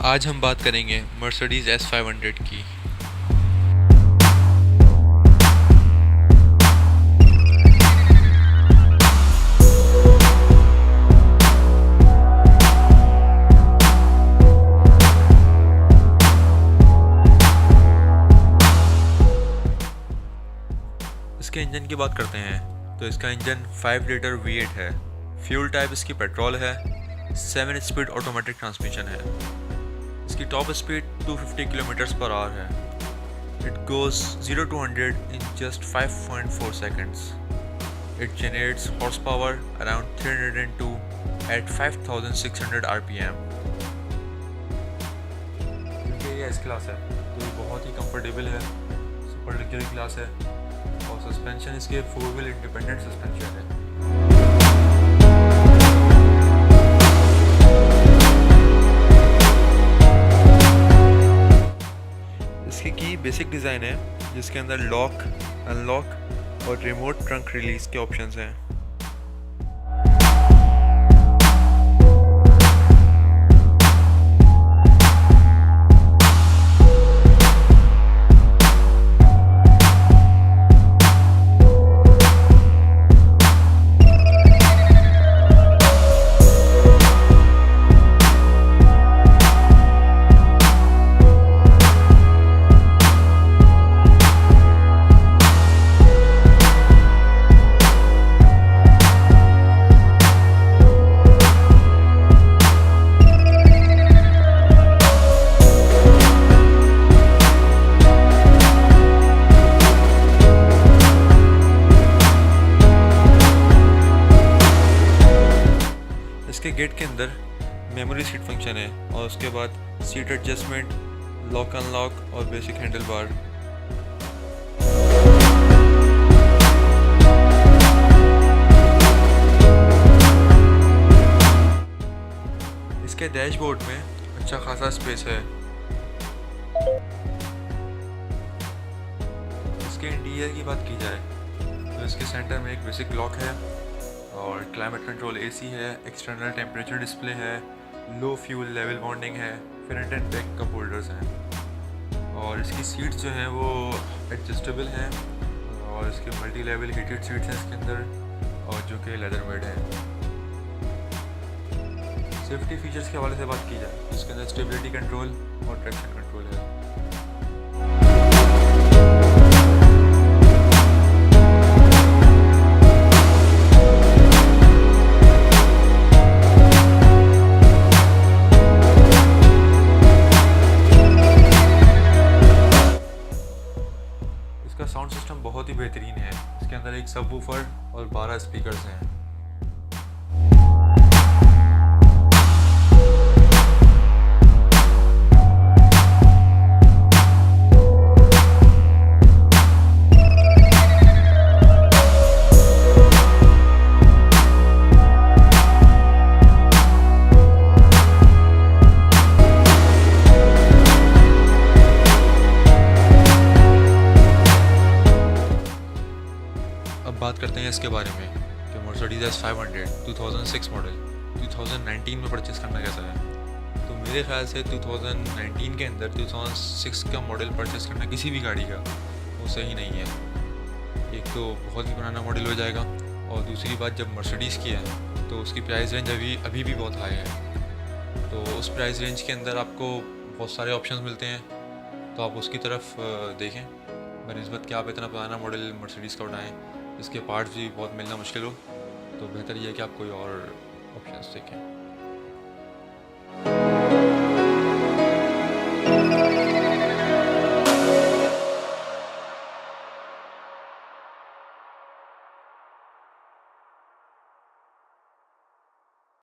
आज हम बात करेंगे मर्सिडीज़ S500 की। इसके इंजन की बात करते हैं तो इसका इंजन 5 लीटर V8 है। फ्यूल टाइप इसकी पेट्रोल है। 7 स्पीड ऑटोमेटिक ट्रांसमिशन है। इसकी top speed 250 kilometres per hour है। It goes 0 to 100 in just 5.4 seconds. It generates horsepower around 302 at 5600 RPM. क्योंकि ये एस क्लास है तो ये बहुत ही कंफर्टेबल है, सुपर लग्जरी क्लास है और सस्पेंशन इसके 4 व्हील इंडिपेंडेंट सस्पेंशन है। इसकी की बेसिक डिज़ाइन है जिसके अंदर लॉक, अनलॉक और रिमोट ट्रंक रिलीज के ऑप्शंस हैं। इसके गेट के अंदर मेमोरी सीट फंक्शन है और उसके बाद सीट एडजस्टमेंट, लॉक अनलॉक और बेसिक हैंडल बार। इसके डैशबोर्ड में अच्छा खासा स्पेस है। इसके इंटीरियर की बात की जाए तो इसके सेंटर में एक बेसिक लॉक है और क्लाइमेट कंट्रोल एसी है, एक्सटर्नल टेम्परेचर डिस्प्ले है, लो फ्यूल लेवल वार्निंग है, front end back cup holders हैं और इसकी सीट्स जो हैं वो एडजस्टेबल हैं और इसके मल्टी लेवल हीटेड सीट्स हैं इसके अंदर और जो कि लेदर मेड हैं। सेफ्टी फीचर्स के हवाले से बात की जाए इसके अंदर स्टेबिलिटी कंट्रोल और ट्रैक्शन कंट्रोल है। इसका साउंड सिस्टम बहुत ही बेहतरीन है। इसके अंदर एक सबवूफर और 12 स्पीकर्स हैं। अब बात करते हैं इसके बारे में कि मर्सिडीज़ S500 2006 मॉडल 2019 में परचेज़ करना कैसा है। तो मेरे ख्याल से 2019 के अंदर 2006 का मॉडल परचेज़ करना किसी भी गाड़ी का वो सही नहीं है। एक तो बहुत ही पुराना मॉडल हो जाएगा और दूसरी बात जब मर्सिडीज़ की है तो उसकी प्राइस रेंज अभी भी बहुत हाई है। तो उस प्राइस रेंज के अंदर आपको बहुत सारे ऑप्शंस मिलते हैं तो आप उसकी तरफ देखें बनिस्बत कि आप इतना पुराना मॉडल मर्सिडीज़ का उठाएँ इसके पार्ट्स भी बहुत मिलना मुश्किल हो। तो बेहतर ये है कि आप कोई और ऑप्शंस देखें।